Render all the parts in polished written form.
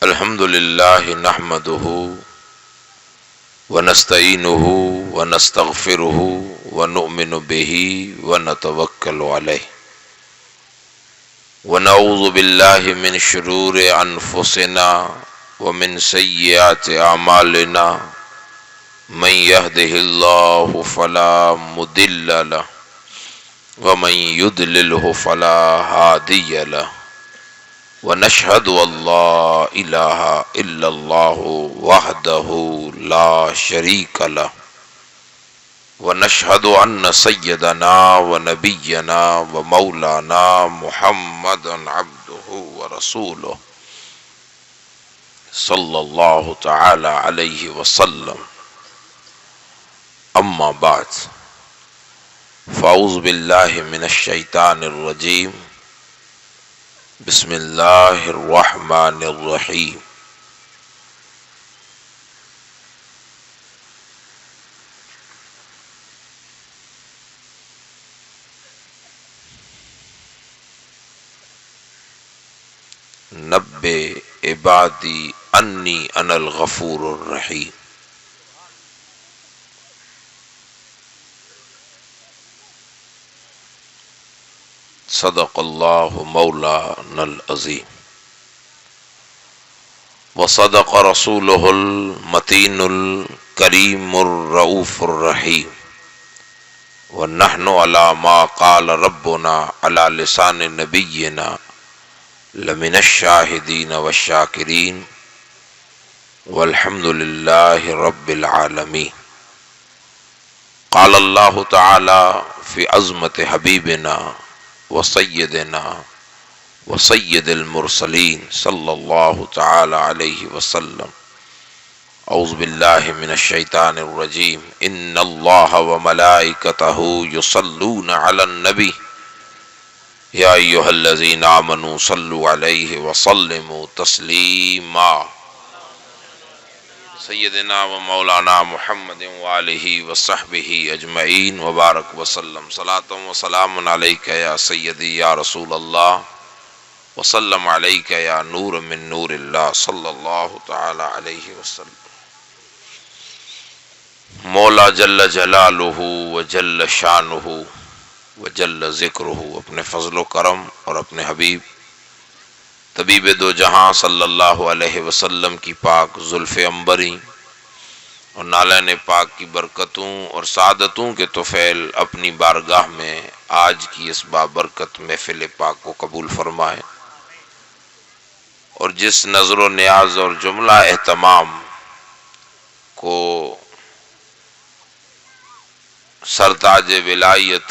الحمد لله نحمده ونستعينه ونستغفره ونؤمن به ونتوكل عليه ونعوذ بالله من شرور أنفسنا ومن سيئات أعمالنا من يهده الله فلا مضل له ومن يضلله فلا هادي له ونشهد أن لا إله إلا الله وحده لا شريك له ونشهد أن سيدنا ونبينا ومولانا محمدا عبده ورسوله صلى الله تعالى عليه وسلم. أما بعد فأعوذ بالله من الشيطان الرجيم. بسم اللہ الرحمن الرحیم. نبئ عبادی انی انا الغفور الرحیم. صدق اللہ مولانا العظیم وصدق رسولہ المتین الکریم الرؤوف الرحیم ونحن علی ما قال ربنا علی لسان نبینا لمن الشاہدین والشاکرین والحمد للہ رب العالمین. قال اللہ تعالی فی عظمت حبیبنا وسیدنا وسید المرسلین صلی اللہ تعالی علیہ وسلم. اعوذ باللہ من الشیطان الرجیم. ان اللہ وملائکتہ یصلون علی النبی یا ایہا الذین آمنوا صلوا علیہ وسلموا تسلیما. سیدنا و مولانا محمد وآلہ وصحبہ اجمعین وبارک وسلم. صلاۃ و سلام علیک یا سیدی یا رسول اللہ وسلم علیک یا نور من نور اللہ صلی اللہ تعالی علیہ وسلم. مولا جل جلالہ و جل شانہ و جل ذکرہ اپنے فضل و کرم اور اپنے حبیب طبیب دو جہاں صلی اللہ علیہ وسلم کی پاک زلف عنبری اور نالین پاک کی برکتوں اور سعادتوں کے طفیل اپنی بارگاہ میں آج کی اس بابرکت محفل پاک کو قبول فرمائے، اور جس نظر و نیاز اور جملہ اہتمام کو سرتاج ولایت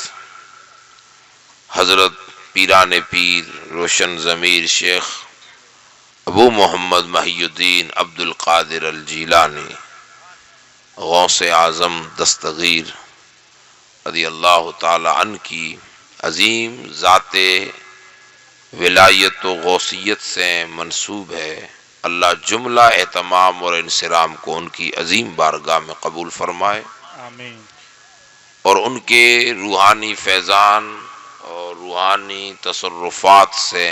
حضرت پیران پیر روشن ضمیر شیخ ابو محمد محی الدین عبد القادر الجیلانی غوث اعظم دستگیر رضی اللہ تعالی عنہ کی عظیم ذات ولایت و غوثیت سے منسوب ہے، اللہ جملہ اہتمام اور انصرام کو ان کی عظیم بارگاہ میں قبول فرمائے، آمین. اور ان کے روحانی فیضان اور روحانی تصرفات سے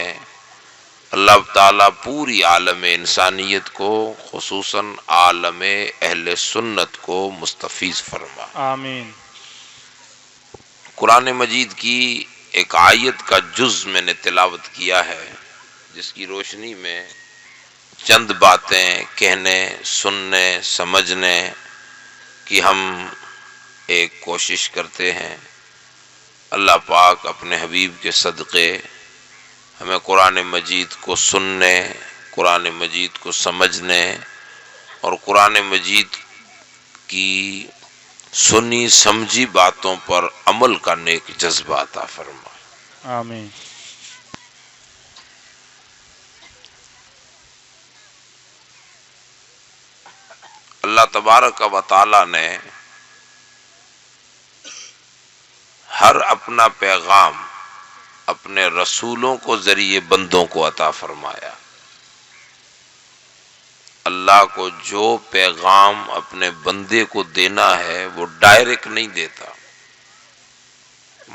اللہ تعالیٰ پوری عالم انسانیت کو خصوصاً عالم اہل سنت کو مستفیض فرما. آمین. قرآن مجید کی ایک آیت کا جز میں نے تلاوت کیا ہے، جس کی روشنی میں چند باتیں کہنے، سننے، سمجھنے کی ہم ایک کوشش کرتے ہیں. اللہ پاک اپنے حبیب کے صدقے ہمیں قرآن مجید کو سننے، قرآن مجید کو سمجھنے اور قرآن مجید کی سنی سمجھی باتوں پر عمل کرنے کی جذبہ عطا فرمائے. آمین. اللہ تبارک و تعالی نے ہر اپنا پیغام اپنے رسولوں کو ذریعے بندوں کو عطا فرمایا. اللہ کو جو پیغام اپنے بندے کو دینا ہے وہ ڈائریکٹ نہیں دیتا.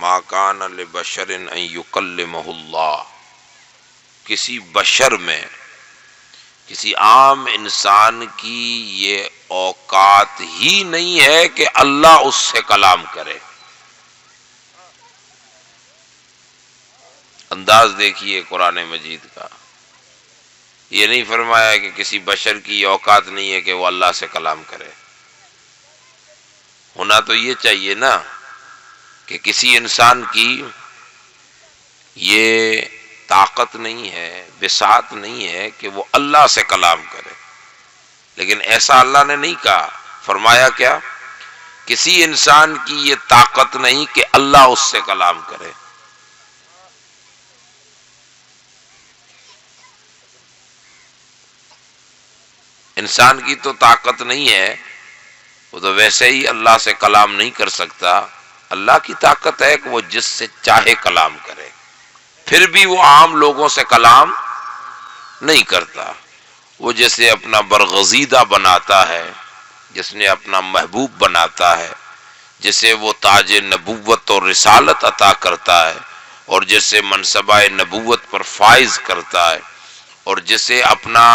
ما کان لبشر ان یکلمہ اللہ، کسی بشر میں کسی عام انسان کی یہ اوقات ہی نہیں ہے کہ اللہ اس سے کلام کرے. انداز دیکھیے قرآن مجید کا. یہ نہیں فرمایا کہ کسی بشر کی یہ اوقات نہیں ہے کہ وہ اللہ سے کلام کرے. ہونا تو یہ چاہیے نا کہ کسی انسان کی یہ طاقت نہیں ہے، بساط نہیں ہے کہ وہ اللہ سے کلام کرے. لیکن ایسا اللہ نے نہیں کہا. فرمایا کیا؟ کسی انسان کی یہ طاقت نہیں کہ اللہ اس سے کلام کرے. انسان کی تو طاقت نہیں ہے، وہ تو ویسے ہی اللہ سے کلام نہیں کر سکتا. اللہ کی طاقت ہے کہ وہ جس سے چاہے کلام کرے. پھر بھی وہ عام لوگوں سے کلام نہیں کرتا. وہ جسے اپنا برگزیدہ بناتا ہے، جس نے اپنا محبوب بناتا ہے، جسے وہ تاج نبوت اور رسالت عطا کرتا ہے، اور جسے منصبہ نبوت پر فائز کرتا ہے، اور جسے اپنا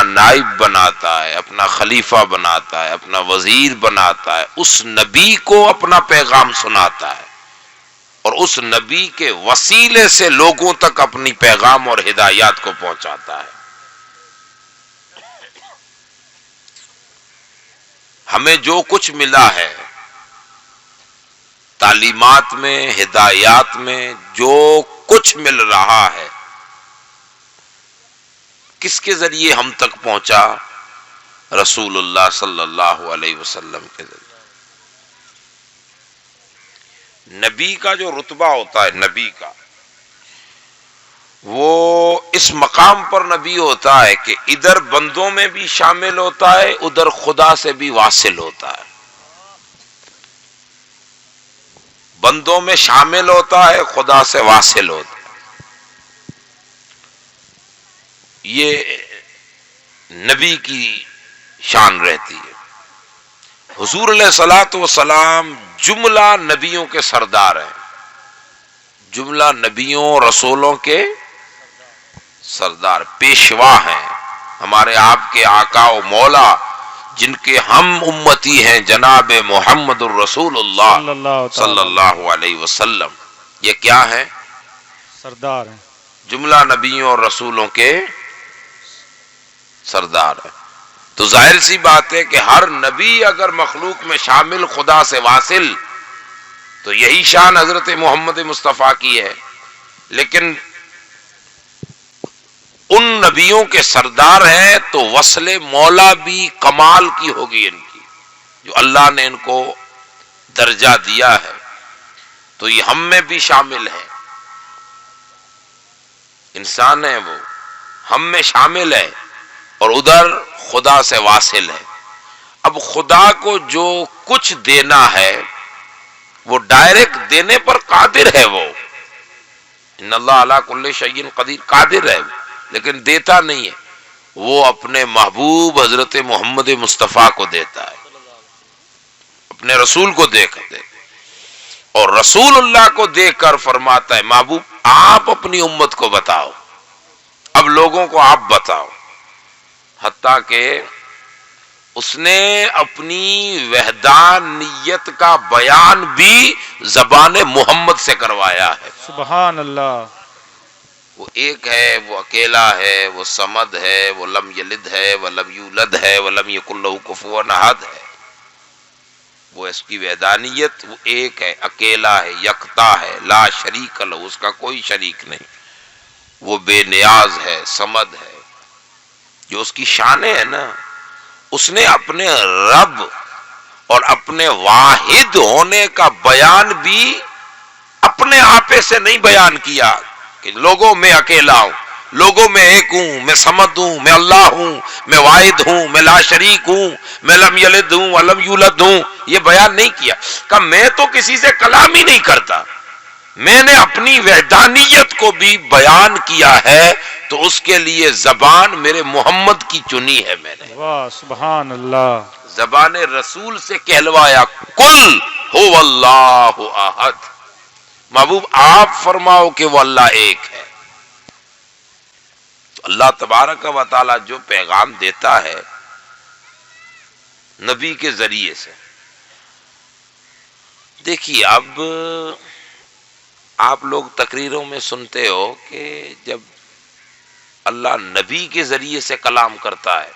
نائب بناتا ہے، اپنا خلیفہ بناتا ہے، اپنا وزیر بناتا ہے، اس نبی کو اپنا پیغام سناتا ہے، اور اس نبی کے وسیلے سے لوگوں تک اپنی پیغام اور ہدایات کو پہنچاتا ہے. ہمیں جو کچھ ملا ہے تعلیمات میں، ہدایات میں، جو کچھ مل رہا ہے، کس کے ذریعے ہم تک پہنچا؟ رسول اللہ صلی اللہ علیہ وسلم کے ذریعے. نبی کا جو رتبہ ہوتا ہے، نبی کا وہ اس مقام پر نبی ہوتا ہے کہ ادھر بندوں میں بھی شامل ہوتا ہے، ادھر خدا سے بھی واصل ہوتا ہے. بندوں میں شامل ہوتا ہے، خدا سے واصل ہوتا ہے. یہ نبی کی شان رہتی ہے. حضور علیہ الصلوۃ والسلام جملہ نبیوں کے سردار ہیں، جملہ نبیوں رسولوں کے سردار، پیشوا ہیں. ہمارے آپ کے آقا و مولا جن کے ہم امتی ہیں جناب محمد الرسول اللہ صلی اللہ علیہ وسلم، یہ کیا ہے؟ سردار ہیں، جملہ نبیوں اور رسولوں کے سردار ہے. تو ظاہر سی بات ہے کہ ہر نبی اگر مخلوق میں شامل، خدا سے واصل، تو یہی شان حضرت محمد مصطفیٰ کی ہے. لیکن ان نبیوں کے سردار ہیں تو وصل مولا بھی کمال کی ہوگی ان کی، جو اللہ نے ان کو درجہ دیا ہے. تو یہ ہم میں بھی شامل ہے. انسان ہے وہ، ہم میں شامل ہے، اور ادھر خدا سے واصل ہے. اب خدا کو جو کچھ دینا ہے وہ ڈائریکٹ دینے پر قادر ہے. وہ ان اللہ علی کل شیء قدیر، قادر ہے، لیکن دیتا نہیں ہے. وہ اپنے محبوب حضرت محمد مصطفیٰ کو دیتا ہے، اپنے رسول کو دے کر دے، اور رسول اللہ کو دے کر فرماتا ہے محبوب آپ اپنی امت کو بتاؤ، اب لوگوں کو آپ بتاؤ. حتیٰ کہ اس نے اپنی وحدانیت کا بیان بھی زبان محمد سے کروایا ہے. سبحان اللہ. وہ ایک ہے، وہ اکیلا ہے، وہ صمد ہے، وہ لم یلد ہے، ولم یولد ہے، ولم یکن لہ کفوا احد ہے. وہ اس کی وحدانیت، وہ ایک ہے، اکیلا ہے، یکتا ہے، لا شریک لہ، اس کا کوئی شریک نہیں. وہ بے نیاز ہے، صمد ہے. جو اس کی شانیں ہیں نا، اس نے اپنے رب اور اپنے واحد ہونے کا بیان بھی اپنے آپے سے نہیں بیان کیا کہ لوگوں میں اکیلا ہوں، لوگوں میں ایک ہوں، میں صمد ہوں، میں اللہ ہوں، میں واحد ہوں، میں لا شریک ہوں، میں لم یلد ہوں ولم یولد ہوں. یہ بیان نہیں کیا. کہ میں تو کسی سے کلام ہی نہیں کرتا، میں نے اپنی وحدانیت کو بھی بیان کیا ہے، تو اس کے لیے زبان میرے محمد کی چنی ہے. میں نے واہ سبحان اللہ. زبان رسول سے کہلوایا قل هو اللہ احد، محبوب آپ فرماؤ کہ وہ اللہ ایک ہے. تو اللہ تبارک و تعالی جو پیغام دیتا ہے نبی کے ذریعے سے، دیکھیے اب آپ لوگ تقریروں میں سنتے ہو کہ جب اللہ نبی کے ذریعے سے کلام کرتا ہے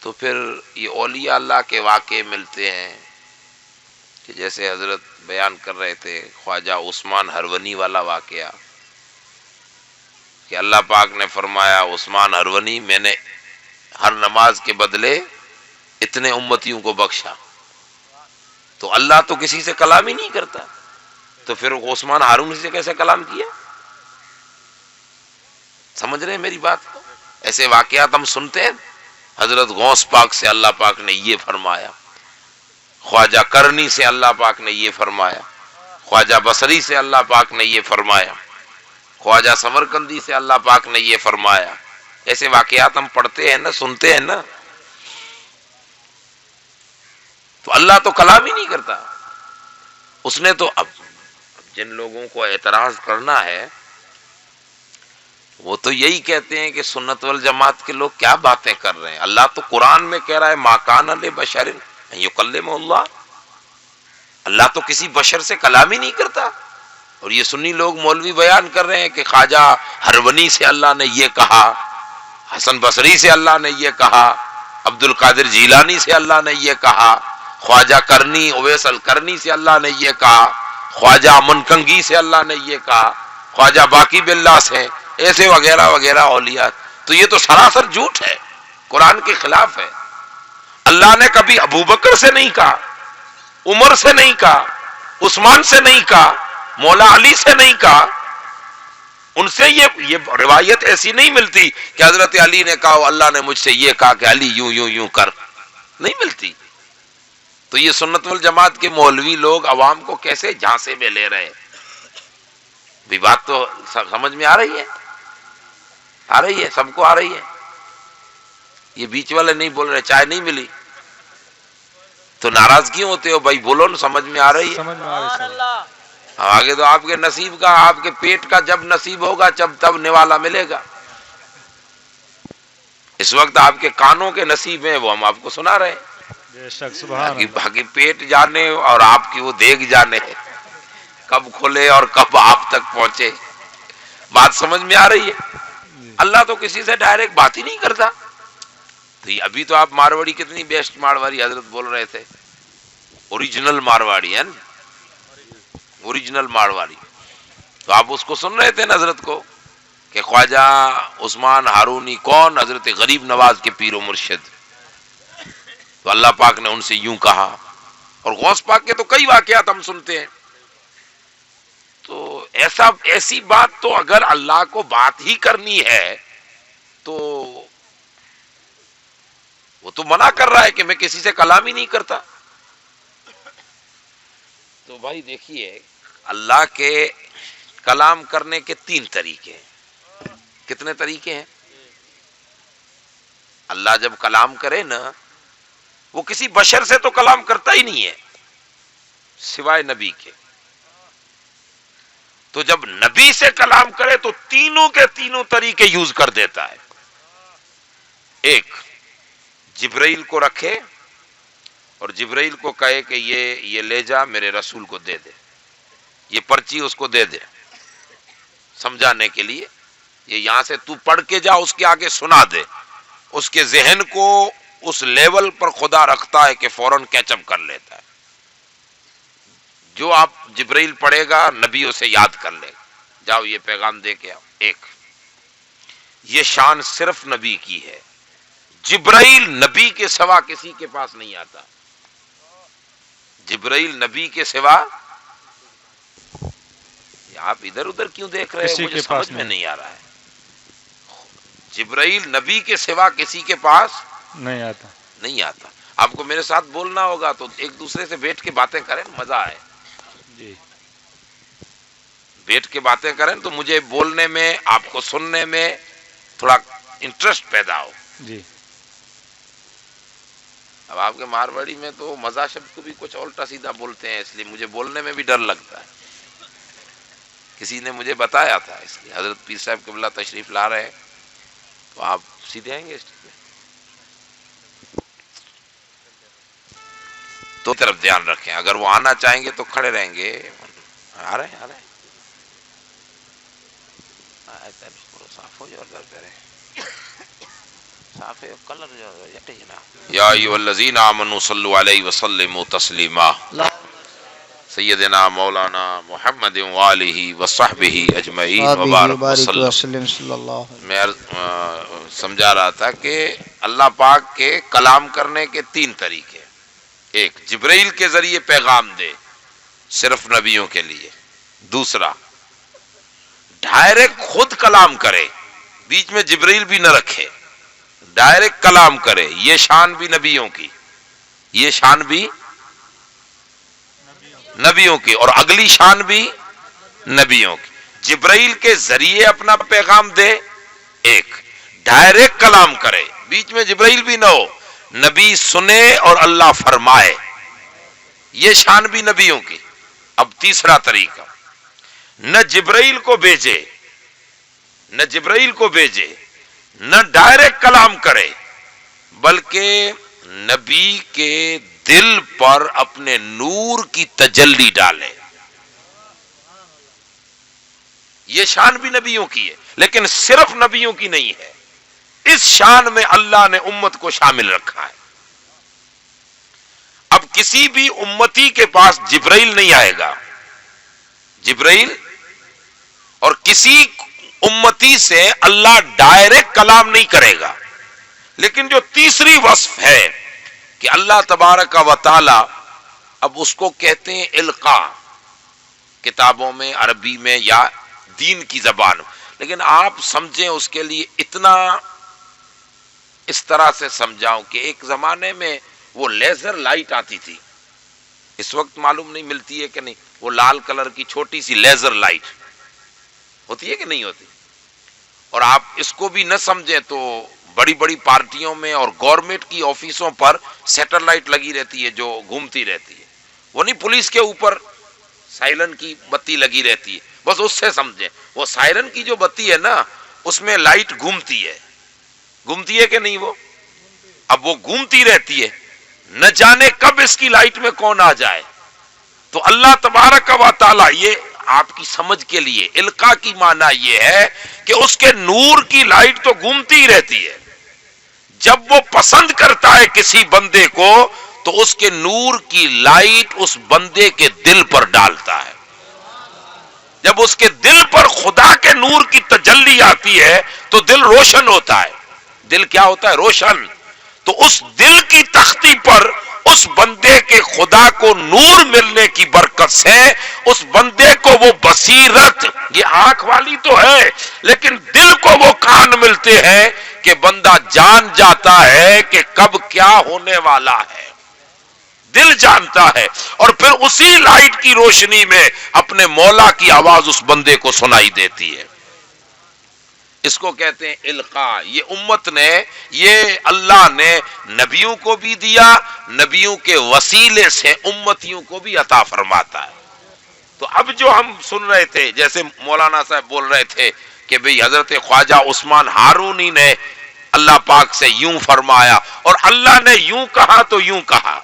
تو پھر یہ اولیاء اللہ کے واقعے ملتے ہیں کہ جیسے حضرت بیان کر رہے تھے خواجہ عثمان ہرونی والا واقعہ کہ اللہ پاک نے فرمایا عثمان ہرونی میں نے ہر نماز کے بدلے اتنے امتیوں کو بخشا. تو اللہ تو کسی سے کلام ہی نہیں کرتا، تو پھر عثمان ہارون سے کیسے کلام کیا؟ سمجھ رہے ہیں میری بات کو؟ ایسے واقعات ہم سنتے ہیں. حضرت غوث پاک سے اللہ پاک نے یہ فرمایا، خواجہ کرنی سے اللہ پاک نے یہ فرمایا، خواجہ بصری سے اللہ پاک نے یہ فرمایا، خواجہ سمرقندی سے اللہ پاک نے یہ فرمایا. ایسے واقعات ہم پڑھتے ہیں نا، سنتے ہیں نا. تو اللہ تو کلام ہی نہیں کرتا. اس نے تو اب جن لوگوں کو اعتراض کرنا ہے وہ تو یہی کہتے ہیں کہ سنت والجماعت کے لوگ کیا باتیں کر رہے ہیں. اللہ تو قرآن میں کہہ رہا ہے ما کان لبشر ان یکلمہ اللہ، اللہ تو کسی بشر سے کلام ہی نہیں کرتا. اور یہ سنی لوگ مولوی بیان کر رہے ہیں کہ خواجہ ہرونی سے اللہ نے یہ کہا، حسن بصری سے اللہ نے یہ کہا، عبد القادر جیلانی سے اللہ نے یہ کہا، خواجہ کرنی اویس القرنی سے اللہ نے یہ کہا، خواجہ منکنگی سے اللہ نے یہ کہا، خواجہ باقی باللہ سے، ایسے وغیرہ وغیرہ اولیاء. تو یہ تو سراسر جھوٹ ہے، قرآن کے خلاف ہے. اللہ نے کبھی ابو بکر سے نہیں کہا، عمر سے نہیں کہا، عثمان سے نہیں کہا، مولا علی سے نہیں کہا. ان سے یہ روایت ایسی نہیں ملتی کہ حضرت علی نے کہا اللہ نے مجھ سے یہ کہا کہ علی یوں یوں یوں کر، نہیں ملتی. تو یہ سنت والجماعت کے مولوی لوگ عوام کو کیسے جھانسے میں لے رہے ہیں؟ بھی بات تو سمجھ میں آ رہی ہے؟ آ رہی ہے؟ سب کو آ رہی ہے؟ یہ بیچ والے نہیں بول رہے چائے نہیں ملی تو ناراض کیوں ہوتے ہو بھائی؟ بولو نا، سمجھ میں آ رہی ہے؟ سمجھ میں آ رہی ہے. آگے تو آپ کے نصیب کا، آپ کے پیٹ کا جب نصیب ہوگا جب تب نوالا ملے گا. اس وقت آپ کے کانوں کے نصیب ہیں وہ ہم آپ کو سنا رہے ہیں. بے شک سبحان اللہ. باقی پیٹ جانے اور آپ کی وہ دیکھ جانے کب کھلے اور کب آپ تک پہنچے. بات سمجھ میں آ رہی ہے؟ اللہ تو کسی سے ڈائریکٹ بات ہی نہیں کرتا. تو ابھی تو آپ مارواڑی کتنی بیسٹ مارواڑی حضرت بول رہے تھے، اوریجنل مارواڑی ہے نا، اوریجنل مارواڑی. تو آپ اس کو سن رہے تھے نا حضرت کو کہ خواجہ عثمان ہارونی کون؟ حضرت غریب نواز کے پیر و مرشد. تو اللہ پاک نے ان سے یوں کہا. اور غوث پاک کے تو کئی واقعات ہم سنتے ہیں. تو ایسی بات تو اگر اللہ کو بات ہی کرنی ہے تو وہ تو منع کر رہا ہے کہ میں کسی سے کلام ہی نہیں کرتا. تو بھائی دیکھیے اللہ کے کلام کرنے کے 3 طریقے ہیں. کتنے طریقے ہیں؟ اللہ جب کلام کرے نا وہ کسی بشر سے تو کلام کرتا ہی نہیں ہے سوائے نبی کے. تو جب نبی سے کلام کرے تو تینوں کے تینوں طریقے یوز کر دیتا ہے. ایک، جبرائیل کو رکھے اور جبرائیل کو کہے کہ یہ لے جا میرے رسول کو دے دے، یہ پرچی اس کو دے دے سمجھانے کے لیے، یہ یہاں سے تو پڑھ کے جا اس کے آگے سنا دے. اس کے ذہن کو اس لیول پر خدا رکھتا ہے کہ فوراً کیچ اپ کر لیتا ہے. جو آپ جبرائیل پڑھے گا نبی اسے یاد کر لے گا، جاؤ یہ پیغام دے کے آؤ. ایک یہ شان صرف نبی کی ہے. جبرائیل نبی کے سوا کسی کے پاس نہیں آتا. جبرائیل نبی کے سوا، آپ ادھر ادھر کیوں دیکھ رہے ہیں؟ مجھے سمجھ میں نہیں آ رہا ہے. جبرائیل نبی کے سوا کسی کے پاس نہیں آتا. آپ کو میرے ساتھ بولنا ہوگا تو ایک دوسرے سے بیٹھ کے باتیں کریں، مزہ آئے. جی بیٹھ کے باتیں کریں تو مجھے بولنے میں، آپ کو سننے میں تھوڑا انٹرسٹ پیدا ہو. جی. اب آپ کے مارواڑی میں تو مزہ شبد کو بھی کچھ الٹا سیدھا بولتے ہیں، اس لیے مجھے بولنے میں بھی ڈر لگتا ہے. کسی نے مجھے بتایا تھا، اس لیے حضرت پیر صاحب قبلہ تشریف لا رہے ہیں، تو آپ سیدھے آئیں گے اسٹیج پہ تو طرف دھیان رکھیں، اگر وہ آنا چاہیں گے تو کھڑے رہیں گے. آ رہے ہیں صاف ہو جو صاف ہے کلر جو یا ایھا الذین آمنوا صلوا علیہ وسلموا تسلیما. سیدنا مولانا محمد وآلہ وصحبہ اجمعین وبارک وسلم. میں سمجھا رہا تھا کہ اللہ پاک کے کلام کرنے کے 3 طریقے. ایک، جبرائیل کے ذریعے پیغام دے صرف نبیوں کے لیے. دوسرا، ڈائریکٹ خود کلام کرے، بیچ میں جبرائیل بھی نہ رکھے، ڈائریکٹ کلام کرے. یہ شان بھی نبیوں کی، یہ شان بھی نبیوں کی، اور اگلی شان بھی نبیوں کی. جبرائیل کے ذریعے اپنا پیغام دے، ایک ڈائریکٹ کلام کرے، بیچ میں جبرائیل بھی نہ ہو، نبی سنے اور اللہ فرمائے، یہ شان بھی نبیوں کی. اب تیسرا طریقہ، نہ جبرائیل کو بھیجے، نہ جبرائیل کو بھیجے، نہ ڈائریکٹ کلام کرے، بلکہ نبی کے دل پر اپنے نور کی تجلی ڈالے. یہ شان بھی نبیوں کی ہے، لیکن صرف نبیوں کی نہیں ہے. اس شان میں اللہ نے امت کو شامل رکھا ہے. اب کسی بھی امتی کے پاس جبرائیل نہیں آئے گا، جبرائیل، اور کسی امتی سے اللہ ڈائریکٹ کلام نہیں کرے گا. لیکن جو تیسری وصف ہے کہ اللہ تبارک و تعالی، اب اس کو کہتے ہیں القاء کتابوں میں، عربی میں یا دین کی زبان میں، لیکن آپ سمجھیں اس کے لیے اتنا اس طرح سے سمجھاؤں کہ ایک زمانے میں وہ لیزر لائٹ آتی تھی، اس وقت معلوم نہیں ملتی ہے کہ نہیں، وہ لال کلر کی چھوٹی سی لیزر لائٹ ہوتی ہے کہ نہیں ہوتی. اور آپ اس کو بھی نہ سمجھیں تو بڑی بڑی پارٹیوں میں اور گورنمنٹ کی آفیسوں پر سیٹلائٹ لگی رہتی ہے جو گھومتی رہتی ہے، وہ نہیں پولیس کے اوپر سائرن کی بتی لگی رہتی ہے، بس اس سے سمجھیں. وہ سائرن کی جو بتی ہے نا، اس میں لائٹ گھومتی ہے، گھومتی ہے کہ نہیں وہ؟ اب وہ گھومتی رہتی ہے، نہ جانے کب اس کی لائٹ میں کون آ جائے. تو اللہ تبارک و تعالی، یہ آپ کی سمجھ کے لیے القاء کی معنی یہ ہے کہ اس کے نور کی لائٹ تو گھومتی رہتی ہے، جب وہ پسند کرتا ہے کسی بندے کو تو اس کے نور کی لائٹ اس بندے کے دل پر ڈالتا ہے. جب اس کے دل پر خدا کے نور کی تجلی آتی ہے تو دل روشن ہوتا ہے. دل کیا ہوتا ہے؟ روشن. تو اس دل کی تختی پر اس بندے کے خدا کو نور ملنے کی برکت سے اس بندے کو وہ بصیرت، یہ آنکھ والی تو ہے لیکن دل کو وہ کان ملتے ہیں کہ بندہ جان جاتا ہے کہ کب کیا ہونے والا ہے. دل جانتا ہے، اور پھر اسی لائٹ کی روشنی میں اپنے مولا کی آواز اس بندے کو سنائی دیتی ہے. اس کو کہتے ہیں القاء. یہ امت نے، یہ اللہ نے نبیوں کو بھی دیا، نبیوں کے وسیلے سے امتیوں کو بھی عطا فرماتا ہے. تو اب جو ہم سن رہے تھے، جیسے مولانا صاحب بول رہے تھے کہ بھئی حضرت خواجہ عثمان ہارونی نے اللہ پاک سے یوں فرمایا، اور اللہ نے یوں کہا تو یوں کہا.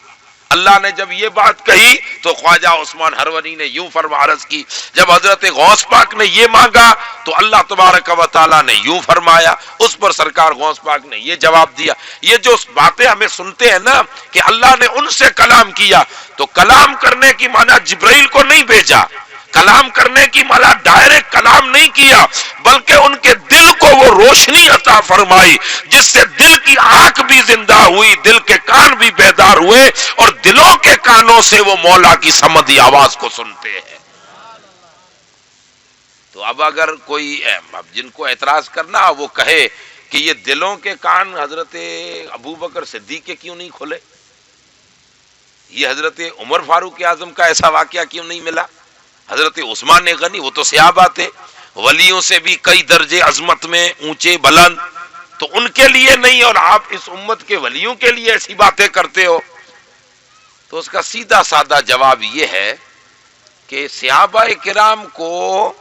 اللہ نے جب یہ بات کہی تو خواجہ عثمان ہرونی نے یوں عرض کی، جب حضرت غوث پاک نے یہ مانگا تو اللہ تبارک و تعالیٰ نے یوں فرمایا، اس پر سرکار غوث پاک نے یہ جواب دیا. یہ جو باتیں ہمیں سنتے ہیں نا کہ اللہ نے ان سے کلام کیا، تو کلام کرنے کی معنی جبرائیل کو نہیں بھیجا، کلام کرنے کی معنی ڈائریکٹ کلام نہیں کیا، بلکہ ان کے دل کو وہ روشنی عطا فرمائی جس سے دل کی آنکھ بھی زندہ ہوئی، دل کے کان بھی بیدار ہوئے، اور دلوں کے کانوں سے وہ مولا کی سمدی آواز کو سنتے ہیں. تو اب اگر کوئی اب جن کو اعتراض کرنا وہ کہے کہ یہ دلوں کے کان حضرت ابو بکر صدیق کے کیوں نہیں کھلے، یہ حضرت عمر فاروق اعظم کا ایسا واقعہ کیوں نہیں ملا، حضرت عثمان غنی، وہ تو صحابہ تھے، ولیوں سے بھی کئی درجے عظمت میں اونچے بلند، تو ان کے لیے نہیں اور آپ اس امت کے ولیوں کے لیے ایسی باتیں کرتے ہو. تو اس کا سیدھا سادہ جواب یہ ہے کہ صحابہ کرام کو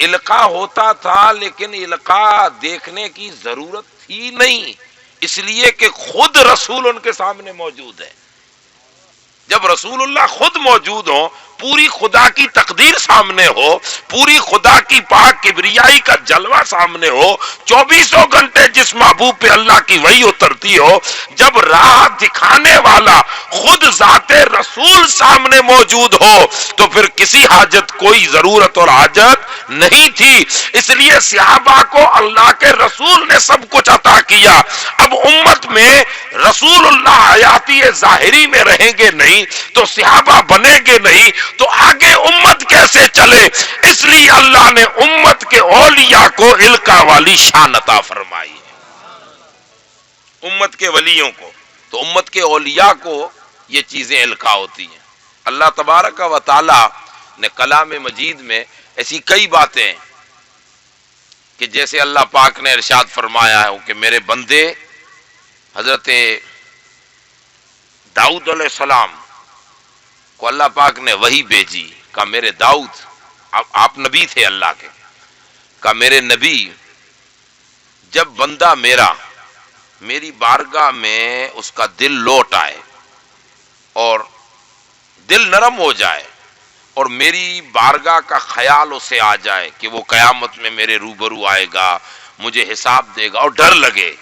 القاء ہوتا تھا لیکن القاء دیکھنے کی ضرورت تھی نہیں، اس لیے کہ خود رسول ان کے سامنے موجود ہے۔ جب رسول اللہ خود موجود ہو، پوری خدا کی تقدیر سامنے ہو، پوری خدا کی پاک کبریائی کا جلوہ سامنے ہو، 24 گھنٹے جس محبوب پہ اللہ کی وحی اترتی ہو، جب راہ دکھانے والا خود ذات رسول سامنے موجود ہو تو پھر کسی حاجت کوئی ضرورت اور حاجت نہیں تھی۔ اس لیے صحابہ کو اللہ کے رسول نے سب کچھ عطا کیا۔ اب امت میں رسول اللہ حیاتی ظاہری میں رہیں گے نہیں تو صحابہ بنیں گے نہیں تو آگے امت کیسے چلے؟ اس لیے اللہ نے امت کے اولیاء کو القاء والی شان عطا فرمائی ہے، امت کے ولیوں کو۔ تو امت کے اولیاء کو یہ چیزیں القاء ہوتی ہیں۔ اللہ تبارک و تعالی نے کلام مجید میں ایسی کئی باتیں کہ جیسے اللہ پاک نے ارشاد فرمایا ہے کہ میرے بندے حضرت داؤد علیہ السلام کو اللہ پاک نے وحی بھیجی، کہا میرے داؤد، آپ نبی تھے اللہ کے، کہا میرے نبی جب بندہ میری بارگاہ میں اس کا دل لوٹ آئے اور دل نرم ہو جائے اور میری بارگاہ کا خیال اسے آ جائے کہ وہ قیامت میں میرے روبرو آئے گا، مجھے حساب دے گا، اور ڈر لگے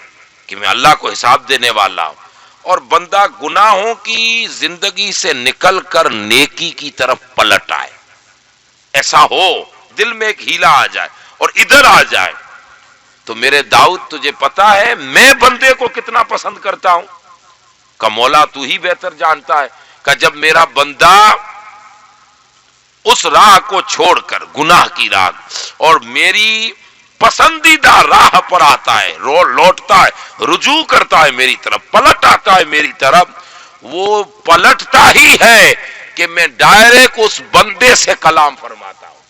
کہ میں اللہ کو حساب دینے والا ہوں، اور بندہ گناہوں کی زندگی سے نکل کر نیکی کی طرف پلٹ آئے، ایسا ہو دل میں ایک ہیلا آ جائے اور ادھر آ جائے، تو میرے داؤد تجھے پتا ہے میں بندے کو کتنا پسند کرتا ہوں؟ کہ مولا تو ہی بہتر جانتا ہے۔ کہ جب میرا بندہ اس راہ کو چھوڑ کر گناہ کی راہ اور میری پسندیدہ راہ پر آتا ہے، لوٹتا ہے، رجوع کرتا ہے میری طرف، پلٹ آتا ہے میری طرف، وہ پلٹتا ہی ہے کہ میں ڈائریکٹ اس بندے سے کلام فرماتا ہوں۔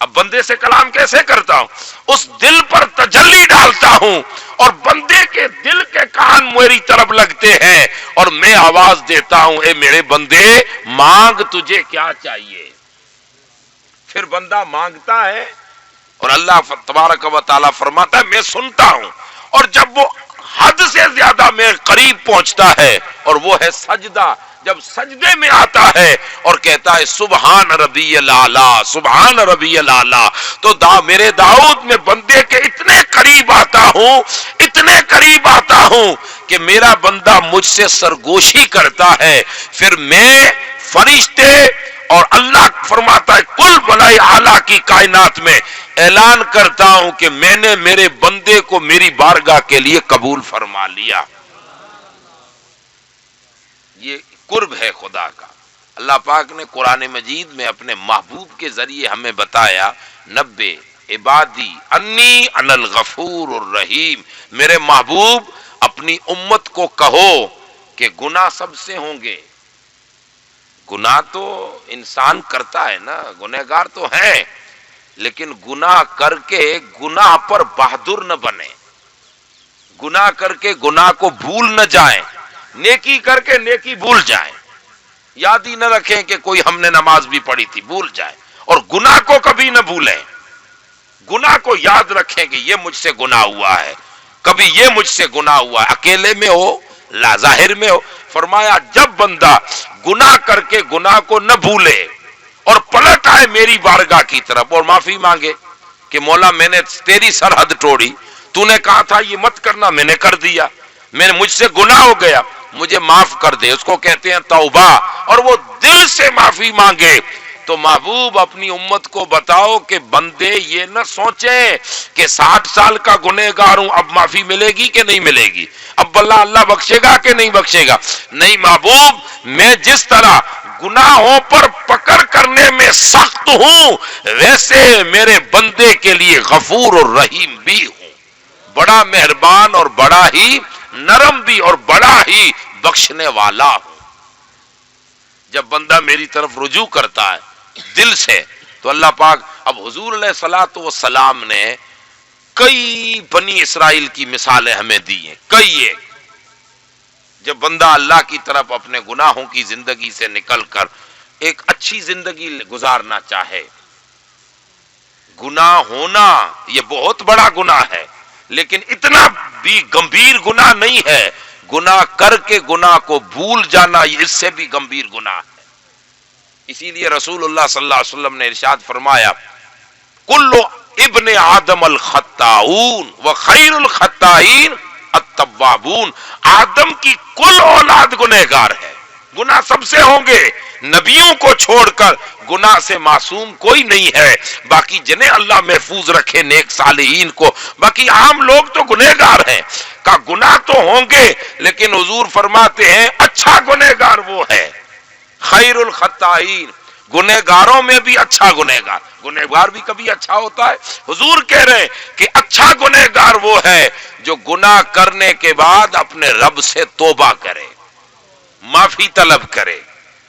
اب بندے سے کلام کیسے کرتا ہوں؟ اس دل پر تجلی ڈالتا ہوں اور بندے کے دل کے کان میری طرف لگتے ہیں اور میں آواز دیتا ہوں، اے میرے بندے مانگ تجھے کیا چاہیے؟ پھر بندہ مانگتا ہے اور اللہ تبارک و تعالیٰ فرماتا ہے میں سنتا ہوں، اور جب وہ حد سے زیادہ میرے قریب پہنچتا ہے اور وہ ہے سجدہ، جب سجدے میں آتا ہے اور کہتا ہے سبحان ربی الاعلیٰ سبحان ربی الاعلیٰ، تو میرے داؤد میں بندے کے اتنے قریب آتا ہوں، اتنے قریب آتا ہوں کہ میرا بندہ مجھ سے سرگوشی کرتا ہے، پھر میں فرشتے اور اللہ فرماتا ہے کل بلائی اعلیٰ کی کائنات میں اعلان کرتا ہوں کہ میں نے میرے بندے کو میری بارگاہ کے لیے قبول فرما لیا۔ یہ قرب ہے خدا کا۔ اللہ پاک نے قرآن مجید میں اپنے محبوب کے ذریعے ہمیں بتایا نبے عبادی انی انا الغفور الرحیم، میرے محبوب اپنی امت کو کہو کہ گناہ سب سے ہوں گے، گناہ تو انسان کرتا ہے نا، گنہگار تو ہے، لیکن گناہ کر کے گناہ پر بہادر نہ بنے، گناہ کر کے گناہ کو بھول نہ جائیں، نیکی کر کے نیکی بھول جائیں، یاد ہی نہ رکھیں کہ کوئی ہم نے نماز بھی پڑھی تھی، بھول جائیں، اور گناہ کو کبھی نہ بھولیں، گناہ کو یاد رکھیں کہ یہ مجھ سے گناہ ہوا ہے، کبھی یہ مجھ سے گناہ ہوا ہے، اکیلے میں ہو لا ظاہر میں ہو۔ فرمایا جب بندہ گناہ کر کے گناہ کو نہ بھولے اور پلٹ آئے میری بارگاہ کی طرف اور معافی مانگے کہ مولا میں نے تیری سرحد توڑی، تو نے کہا تھا یہ مت کرنا، میں نے کر دیا، مجھ سے گناہ ہو گیا، مجھے معاف کر دے، اس کو کہتے ہیں توبہ، اور وہ دل سے معافی مانگے، تو محبوب اپنی امت کو بتاؤ کہ بندے یہ نہ سوچیں کہ 60 سال کا گنہگار ہوں اب معافی ملے گی کہ نہیں ملے گی، اب اللہ بخشے گا کہ نہیں بخشے گا، نہیں محبوب میں جس طرح گناہوں پر پکڑ کرنے میں سخت ہوں ویسے میرے بندے کے لیے غفور اور رحیم بھی ہوں، بڑا مہربان اور بڑا ہی نرم بھی اور بڑا ہی بخشنے والا ہوں۔ جب بندہ میری طرف رجوع کرتا ہے دل سے تو اللہ پاک، اب حضور علیہ الصلوۃ والسلام نے کئی بنی اسرائیل کی مثالیں ہمیں دی ہیں، کئی ایک، جب بندہ اللہ کی طرف اپنے گناہوں کی زندگی سے نکل کر ایک اچھی زندگی گزارنا چاہے گناہ ہونا یہ بہت بڑا گناہ ہے، لیکن اتنا بھی گمبھیر گناہ نہیں ہے۔ گناہ کر کے گناہ کو بھول جانا یہ اس سے بھی گمبھیر گناہ ہے۔ اسی لیے رسول اللہ صلی اللہ علیہ وسلم نے ارشاد فرمایا کل ابن آدم الخطاؤن وخیر الخطائین التوابون، آدم کی کل اولاد گنہگار ہے، گناہ سب سے ہوں گے، نبیوں کو چھوڑ کر گناہ سے معصوم کوئی نہیں ہے، باقی جنہیں اللہ محفوظ رکھے نیک صالحین کو، باقی عام لوگ تو گنہگار ہیں، کا گناہ تو ہوں گے، لیکن حضور فرماتے ہیں اچھا گنہگار وہ ہے خیر الخطائین، گنہگاروں میں بھی اچھا گنہگار، گنہگار بھی کبھی اچھا ہوتا ہے، حضور کہہ رہے ہیں کہ اچھا گنہگار وہ ہے جو گناہ کرنے کے بعد اپنے رب سے توبہ کرے، معافی طلب کرے،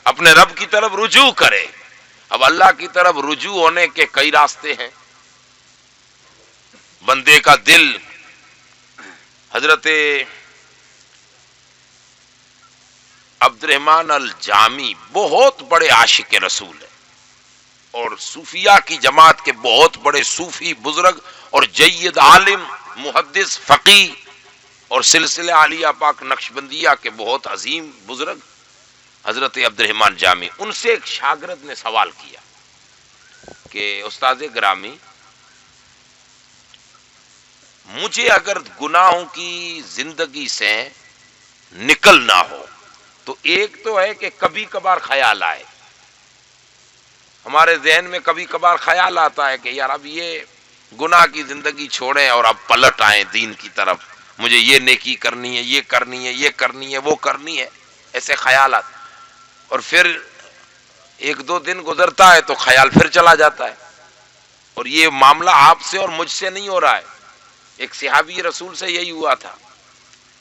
اپنے رب کی طرف رجوع کرے۔ اب اللہ کی طرف رجوع ہونے کے کئی راستے ہیں۔ بندے کا دل، حضرت عبد الرحمن الجامی بہت بڑے عاشق رسول ہیں اور صوفیاء کی جماعت کے بہت بڑے صوفی بزرگ اور جید عالم محدث فقی اور سلسلہ عالیہ پاک نقشبندیہ کے بہت عظیم بزرگ حضرت عبد الرحمن جامی، ان سے ایک شاگرد نے سوال کیا کہ استاد گرامی، مجھے اگر گناہوں کی زندگی سے نکلنا ہو تو ایک تو ہے کہ کبھی کبھار خیال آئے، ہمارے ذہن میں کبھی کبھار خیال آتا ہے کہ یار اب یہ گناہ کی زندگی چھوڑیں اور اب پلٹ آئیں دین کی طرف، مجھے یہ نیکی کرنی ہے، یہ کرنی ہے، یہ کرنی ہے، وہ کرنی ہے، ایسے خیالات، اور پھر ایک دو دن گزرتا ہے تو خیال پھر چلا جاتا ہے۔ اور یہ معاملہ آپ سے اور مجھ سے نہیں ہو رہا ہے، ایک صحابی رسول سے یہی ہوا تھا۔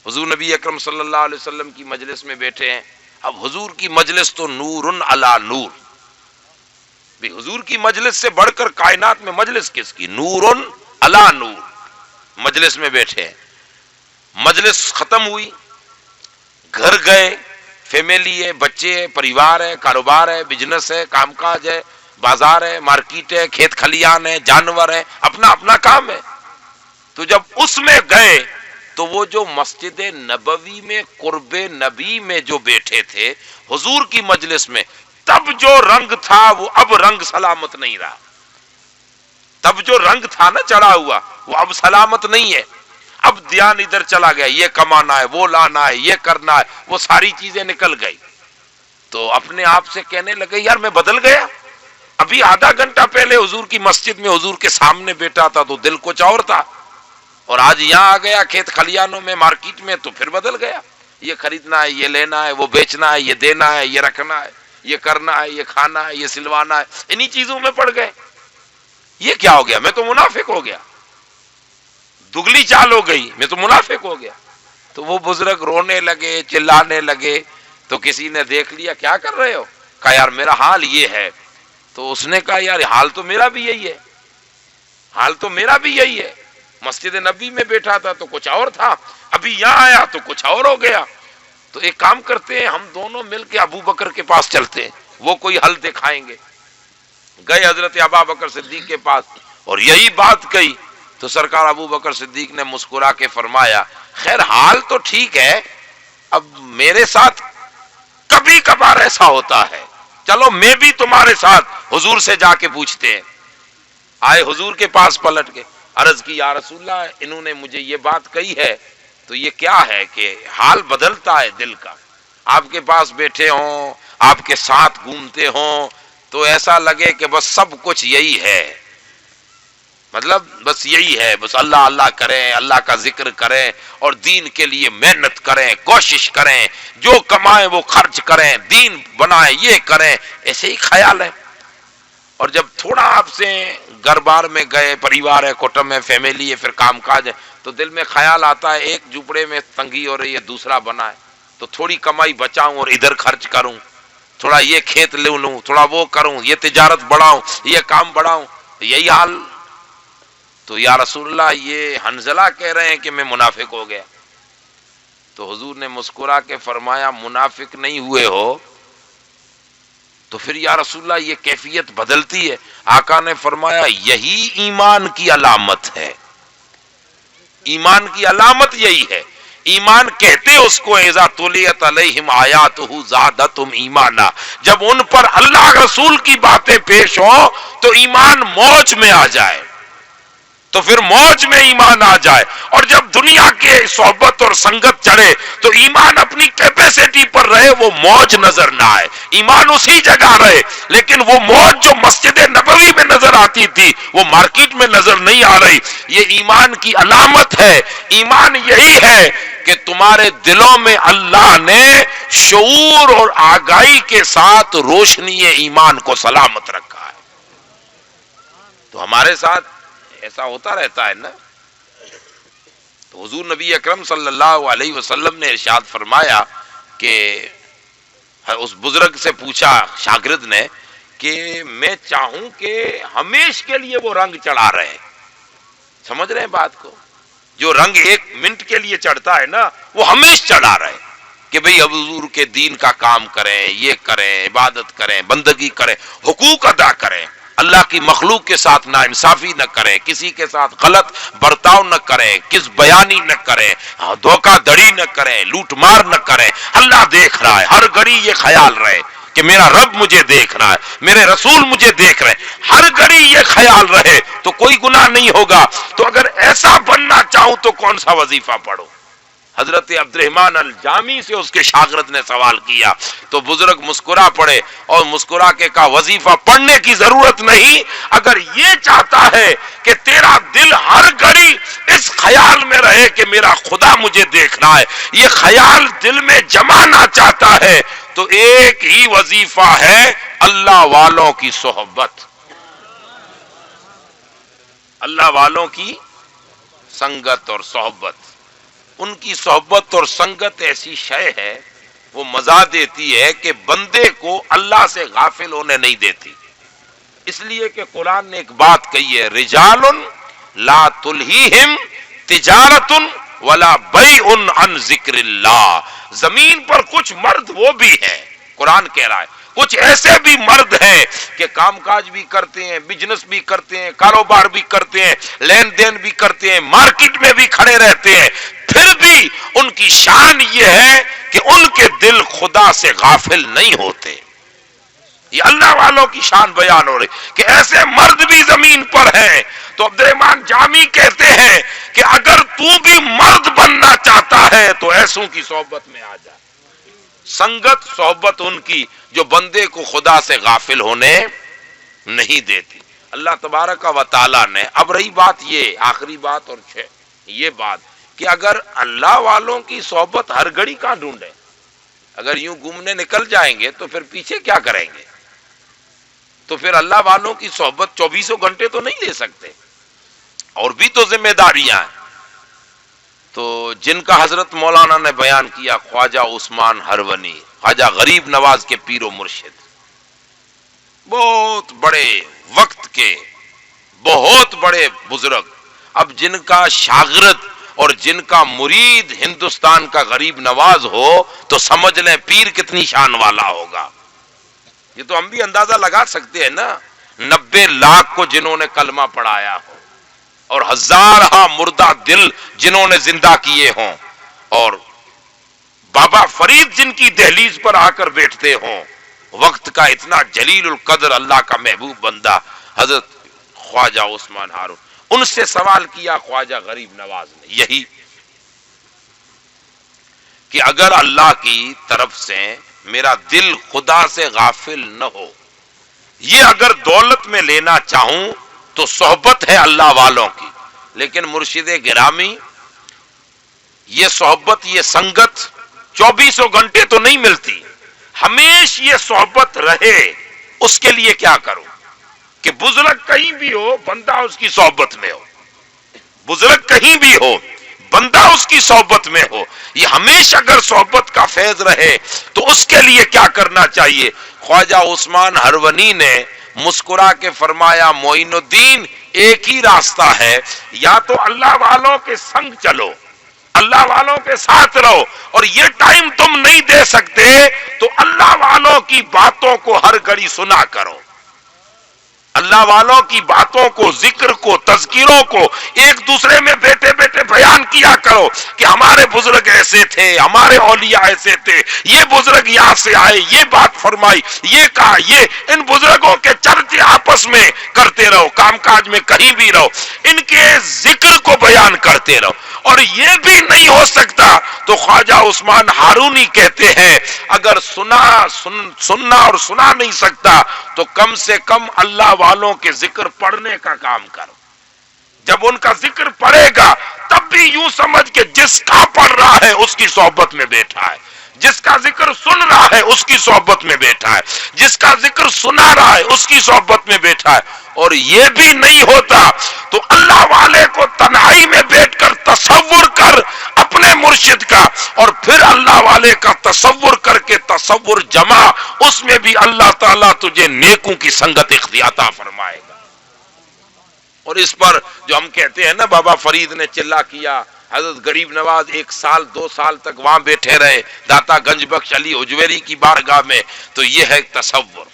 حضور نبی اکرم صلی اللہ علیہ وسلم کی مجلس میں بیٹھے ہیں، اب حضور کی مجلس تو نور علی نور، بھی حضور کی مجلس سے بڑھ کر کائنات میں مجلس کس کی، نور علی نور، مجلس میں بیٹھے ہیں۔ مجلس ختم ہوئی، گھر گئے، فیملی ہے، بچے ہے، پریوار ہے، کاروبار ہے، بزنس ہے، کام کاج ہے، بازار ہے، مارکیٹ ہے، کھیت کھلیان ہے، جانور ہے، اپنا اپنا کام ہے۔ تو جب اس میں گئے تو وہ جو مسجد نبوی میں قرب نبی میں جو بیٹھے تھے حضور کی مجلس میں، تب جو رنگ تھا وہ اب رنگ سلامت نہیں رہا، تب جو رنگ تھا نا چڑھا ہوا وہ اب سلامت نہیں ہے، اب دھیان ادھر چلا گیا، یہ کمانا ہے، وہ لانا ہے، یہ کرنا ہے، وہ ساری چیزیں نکل گئی۔ تو اپنے آپ سے کہنے لگے یار میں بدل گیا، ابھی آدھا گھنٹہ پہلے حضور کی مسجد میں حضور کے سامنے بیٹھا تھا تو دل کچھ اور تھا، اور آج یہاں آ گیا کھیت کھلیانوں میں، مارکیٹ میں، تو پھر بدل گیا، یہ خریدنا ہے، یہ لینا ہے، وہ بیچنا ہے، یہ دینا ہے، یہ رکھنا ہے، یہ کرنا ہے، یہ کھانا ہے، یہ سلوانا ہے، انہی چیزوں میں پڑ گئے۔ یہ کیا ہو گیا، میں تو منافق ہو گیا، دگلی چال ہو گئی، میں تو منافق ہو گیا۔ تو وہ بزرگ رونے لگے، چلانے لگے، تو کسی نے دیکھ لیا کیا کر رہے ہو، کہا یار میرا حال یہ ہے۔ تو اس نے کہا یار حال تو میرا بھی یہی ہے، حال تو میرا بھی یہی ہے، مسجد نبی میں بیٹھا تھا تو کچھ اور تھا، ابھی یہاں آیا تو کچھ اور ہو گیا۔ تو ایک کام کرتے ہیں، ہم دونوں مل کے ابو بکر کے پاس چلتے ہیں، وہ کوئی حل دکھائیں گے۔ گئے حضرت ابو بکر صدیق کے پاس اور یہی بات کہی تو سرکار ابو بکر صدیق نے مسکرا کے فرمایا خیر حال تو ٹھیک ہے، اب میرے ساتھ کبھی کبھار ایسا ہوتا ہے، چلو میں بھی تمہارے ساتھ حضور سے جا کے پوچھتے ہیں۔ آئے حضور کے پاس پلٹ کے، عرض کی یا رسول اللہ انہوں نے مجھے یہ بات کہی ہے، تو یہ کیا ہے کہ حال بدلتا ہے دل کا، آپ کے پاس بیٹھے ہوں، آپ کے ساتھ گھومتے ہوں تو ایسا لگے کہ بس سب کچھ یہی ہے، مطلب بس یہی ہے، بس اللہ اللہ کریں، اللہ کا ذکر کریں اور دین کے لیے محنت کریں، کوشش کریں، جو کمائیں وہ خرچ کریں، دین بنائیں، یہ کریں، ایسے ہی خیال ہے۔ اور جب تھوڑا آپ سے گھر بار میں گئے، پریوار ہے، کٹم ہے، فیملی ہے، پھر کام کاج ہے، تو دل میں خیال آتا ہے ایک جھوپڑے میں تنگی ہو رہی ہے، دوسرا بنا ہے، تو تھوڑی کمائی بچاؤں اور ادھر خرچ کروں، تھوڑا یہ کھیت لے لوں، تھوڑا وہ کروں، یہ تجارت بڑھاؤں، یہ کام بڑھاؤں، یہی حال۔ تو یا رسول اللہ یہ حنظلہ کہہ رہے ہیں کہ میں منافق ہو گیا۔ تو حضور نے مسکرا کے فرمایا منافق نہیں ہوئے ہو، تو پھر یا رسول اللہ یہ کیفیت بدلتی ہے؟ آقا نے فرمایا یہی ایمان کی علامت ہے، ایمان کی علامت یہی ہے۔ ایمان کہتے اس کو اذا تلیت علیہم آیاتہ زادتہم ایمانا، جب ان پر اللہ رسول کی باتیں پیش ہوں تو ایمان موج میں آ جائے، تو پھر موج میں ایمان آ جائے، اور جب دنیا کے صحبت اور سنگت چڑھے تو ایمان اپنی کیپیسٹی پر رہے، وہ موج نظر نہ آئے، ایمان اسی جگہ رہے، لیکن وہ موج جو مسجد نبوی میں نظر آتی تھی وہ مارکیٹ میں نظر نہیں آ رہی۔ یہ ایمان کی علامت ہے۔ ایمان یہی ہے کہ تمہارے دلوں میں اللہ نے شعور اور آگاہی کے ساتھ روشنی ایمان کو سلامت رکھا ہے۔ تو ہمارے ساتھ ایسا ہوتا رہتا ہے نا۔ تو حضور نبی اکرم صلی اللہ علیہ وسلم نے ارشاد فرمایا کہ اس بزرگ سے پوچھا شاگرد نے کہ میں چاہوں کہ ہمیشہ کے لیے وہ رنگ چڑھا رہے، سمجھ رہے ہیں بات کو؟ جو رنگ ایک منٹ کے لیے چڑھتا ہے نا وہ ہمیشہ چڑھا رہے، کہ بھئی اب حضور کے دین کا کام کریں، یہ کریں، عبادت کریں، بندگی کریں، حقوق ادا کریں، اللہ کی مخلوق کے ساتھ ناانصافی نہ کریں، کسی کے ساتھ غلط برتاؤ نہ کریں، کس بیانی نہ کریں، دھوکہ دھڑی نہ کریں، لوٹ مار نہ کریں۔ اللہ دیکھ رہا ہے، ہر گھڑی یہ خیال رہے کہ میرا رب مجھے دیکھ رہا ہے، میرے رسول مجھے دیکھ رہے ہیں، ہر گھڑی یہ خیال رہے تو کوئی گناہ نہیں ہوگا۔ تو اگر ایسا بننا چاہوں تو کون سا وظیفہ پڑھو؟ حضرت عبد الرحمن الجامی سے اس کے شاگرد نے سوال کیا تو بزرگ مسکرا پڑے اور مسکرا کے کہا وظیفہ پڑھنے کی ضرورت نہیں، اگر یہ چاہتا ہے کہ تیرا دل ہر گھڑی اس خیال میں رہے کہ میرا خدا مجھے دیکھ رہا ہے، یہ خیال دل میں جمانا چاہتا ہے تو ایک ہی وظیفہ ہے، اللہ والوں کی صحبت، اللہ والوں کی سنگت اور صحبت۔ ان کی صحبت اور سنگت ایسی شے ہے، وہ مزہ دیتی ہے کہ بندے کو اللہ سے غافل ہونے نہیں دیتی، اس لیے کہ قرآن نے ایک بات کہی ہے رجال لا تلہیہم تجارت ولا بیع عن ذکر اللہ۔ زمین پر کچھ مرد وہ بھی ہیں، قرآن کہہ رہا ہے کچھ ایسے بھی مرد ہیں کہ کام کاج بھی کرتے ہیں، بزنس بھی کرتے ہیں، کاروبار بھی کرتے ہیں، لین دین بھی کرتے ہیں، مارکیٹ میں بھی کھڑے رہتے ہیں، پھر بھی ان کی شان یہ ہے کہ ان کے دل خدا سے غافل نہیں ہوتے۔ یہ اللہ والوں کی شان بیان ہو رہی کہ ایسے مرد بھی زمین پر ہیں۔ تو عبد الرحمن جامی کہتے ہیں کہ اگر تو بھی مرد بننا چاہتا ہے تو ایسوں کی صحبت میں آ جا۔ سنگت صحبت ان کی جو بندے کو خدا سے غافل ہونے نہیں دیتی۔ اللہ تبارک و تعالیٰ نے، اب رہی بات یہ آخری بات اور یہ بات کہ اگر اللہ والوں کی صحبت ہر گھڑی کہاں ڈھونڈے، اگر یوں گھومنے نکل جائیں گے تو پھر پیچھے کیا کریں گے؟ تو پھر اللہ والوں کی صحبت 24 گھنٹے تو نہیں لے سکتے، اور بھی تو ذمہ داریاں ہیں۔ تو جن کا حضرت مولانا نے بیان کیا خواجہ عثمان ہرونی، خواجہ غریب نواز کے پیر و مرشد، بہت بڑے وقت کے بہت بڑے بزرگ، اب جن کا شاگرد اور جن کا مرید ہندوستان کا غریب نواز ہو تو سمجھ لیں پیر کتنی شان والا ہوگا۔ یہ تو ہم بھی اندازہ لگا سکتے ہیں نا، 90 لاکھ کو جنہوں نے کلمہ پڑھایا ہو اور ہزارہ مردہ دل جنہوں نے زندہ کیے ہوں، اور بابا فرید جن کی دہلیز پر آ کر بیٹھتے ہوں، وقت کا اتنا جلیل القدر اللہ کا محبوب بندہ حضرت خواجہ عثمان ہارون، ان سے سوال کیا خواجہ غریب نواز نے یہی کہ اگر اللہ کی طرف سے میرا دل خدا سے غافل نہ ہو، یہ اگر دولت میں لینا چاہوں تو صحبت ہے اللہ والوں کی، لیکن مرشد گرامی یہ صحبت یہ سنگت 24 گھنٹے تو نہیں ملتی، ہمیشہ یہ صحبت رہے، اس کے لیے کیا کروں کہ بزرگ کہیں بھی ہو بندہ اس کی صحبت میں ہو، بزرگ کہیں بھی ہو بندہ اس کی صحبت میں ہو، یہ ہمیشہ اگر صحبت کا فیض رہے تو اس کے لیے کیا کرنا چاہیے؟ خواجہ عثمان ہرونی نے مسکرا کے فرمایا معین الدین ایک ہی راستہ ہے، یا تو اللہ والوں کے سنگ چلو، اللہ والوں کے ساتھ رہو، اور یہ ٹائم تم نہیں دے سکتے تو اللہ والوں کی باتوں کو ہر گھڑی سنا کرو، اللہ والوں کی باتوں کو، ذکر کو، تذکیروں کو ایک دوسرے میں بیٹھے بیٹھے بیان کیا کرو کہ ہمارے بزرگ ایسے تھے، ہمارے اولیاء ایسے تھے، یہ بزرگ یہاں سے آئے، یہ بات فرمائی، یہ کہا، یہ ان بزرگوں کے چرچے آپس میں کرتے رہو، کام کاج میں کہیں بھی رہو، ان کے ذکر کو بیان کرتے رہو۔ اور یہ بھی نہیں ہو سکتا تو خواجہ عثمان ہارونی کہتے ہیں اگر سننا اور سنا نہیں سکتا تو کم سے کم اللہ والوں کے ذکر پڑھنے کا کام کرو، جب ان کا ذکر پڑھے گا تب بھی یوں سمجھ کہ جس کا پڑھ رہا ہے اس کی صحبت میں بیٹھا ہے، جس کا ذکر سن رہا ہے اس کی صحبت میں بیٹھا ہے، جس کا ذکر سنا رہا ہے اس کی صحبت میں بیٹھا ہے۔ اور یہ بھی نہیں ہوتا تو اللہ والے کو تنہائی میں بیٹھ کر تصور کر اپنے مرشد کا، اور پھر اللہ والے کا تصور کر کے تصور جمع، اس میں بھی اللہ تعالیٰ تجھے نیکوں کی سنگت عطا فرمائے گا۔ اور اس پر جو ہم کہتے ہیں نا بابا فرید نے چلا کیا، حضرت غریب نواز 1 سال 2 سال تک وہاں بیٹھے رہے داتا گنج بخش علی حجویری کی بارگاہ میں، تو یہ ہے تصور۔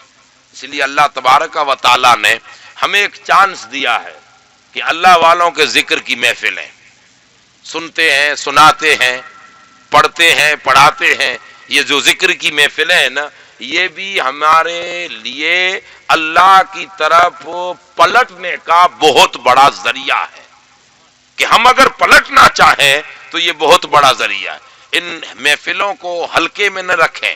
اس لیے اللہ تبارک و تعالیٰ نے ہمیں ایک چانس دیا ہے کہ اللہ والوں کے ذکر کی محفلیں سنتے ہیں، سناتے ہیں، پڑھتے ہیں، پڑھاتے ہیں۔ یہ جو ذکر کی محفلیں ہیں نا، یہ بھی ہمارے لیے اللہ کی طرف پلٹنے کا بہت بڑا ذریعہ ہے، کہ ہم اگر پلٹنا چاہیں تو یہ بہت بڑا ذریعہ ہے۔ ان محفلوں کو ہلکے میں نہ رکھیں،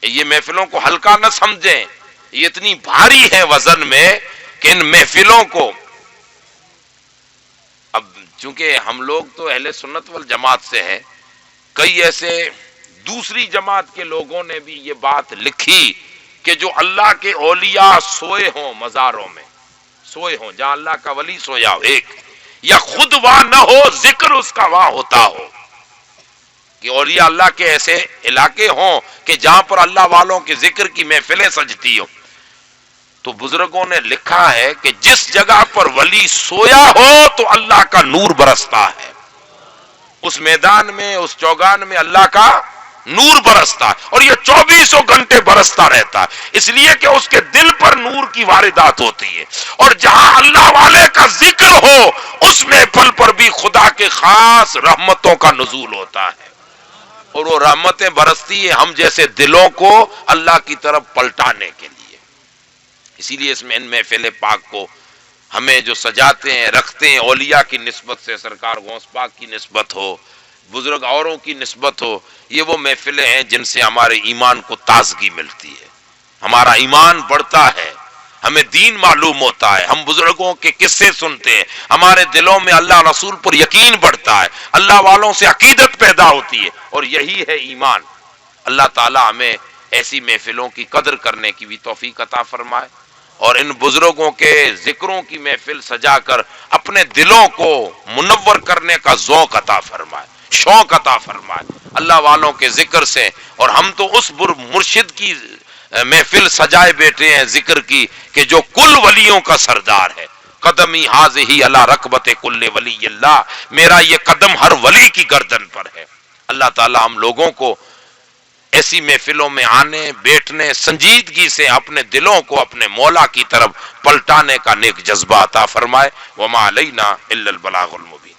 یہ محفلوں کو ہلکا نہ سمجھیں، یہ اتنی بھاری ہے وزن میں کہ ان محفلوں کو، اب چونکہ ہم لوگ تو اہل سنت والجماعت سے ہیں، کئی ایسے دوسری جماعت کے لوگوں نے بھی یہ بات لکھی کہ جو اللہ کے اولیاء سوئے ہوں، مزاروں میں سوئے ہوں، جہاں اللہ کا ولی سویا ہو، ایک یا خود وہاں نہ ہو، ذکر اس کا وہاں ہوتا ہو، کہ اولیاء اللہ کے ایسے علاقے ہوں کہ جہاں پر اللہ والوں کے ذکر کی محفلیں سجتی ہوں، تو بزرگوں نے لکھا ہے کہ جس جگہ پر ولی سویا ہو تو اللہ کا نور برستا ہے، اس میدان میں، اس چوگان میں اللہ کا نور برستا ہے، اور یہ 24 گھنٹے برستا رہتا ہے، اس لیے کہ اس کے دل پر نور کی واردات ہوتی ہے، اور جہاں اللہ والے کا ذکر ہو اس محفل پر بھی خدا کے خاص رحمتوں کا نزول ہوتا ہے، اور وہ رحمتیں برستی ہیں ہم جیسے دلوں کو اللہ کی طرف پلٹانے کے لیے۔ اسی لیے اس میں ان محفل پاک کو ہمیں جو سجاتے ہیں، رکھتے ہیں، اولیاء کی نسبت سے، سرکار غوث پاک کی نسبت ہو، بزرگ اوروں کی نسبت ہو، یہ وہ محفلیں ہیں جن سے ہمارے ایمان کو تازگی ملتی ہے، ہمارا ایمان بڑھتا ہے، ہمیں دین معلوم ہوتا ہے، ہم بزرگوں کے قصے سنتے ہیں، ہمارے دلوں میں اللہ رسول پر یقین بڑھتا ہے، اللہ والوں سے عقیدت پیدا ہوتی ہے، اور یہی ہے ایمان۔ اللہ تعالی ہمیں ایسی محفلوں کی قدر کرنے کی بھی توفیق عطا فرمائے، اور ان بزرگوں کے ذکروں کی محفل سجا کر اپنے دلوں کو منور کرنے کا ذوق عطا فرمائے، شوق عطا فرمائے اللہ والوں کے ذکر سے۔ اور ہم تو اس مرشد کی محفل سجائے بیٹھے ہیں ذکر کی کہ جو کل ولیوں کا سردار ہے، قدمی حاضی علی رکبت کل ولی اللہ، میرا یہ قدم ہر ولی کی گردن پر ہے۔ اللہ تعالی ہم لوگوں کو ایسی محفلوں میں آنے، بیٹھنے، سنجیدگی سے اپنے دلوں کو اپنے مولا کی طرف پلٹانے کا نیک جذبہ عطا فرمائے۔ وما علینا الا البلاغ المبین۔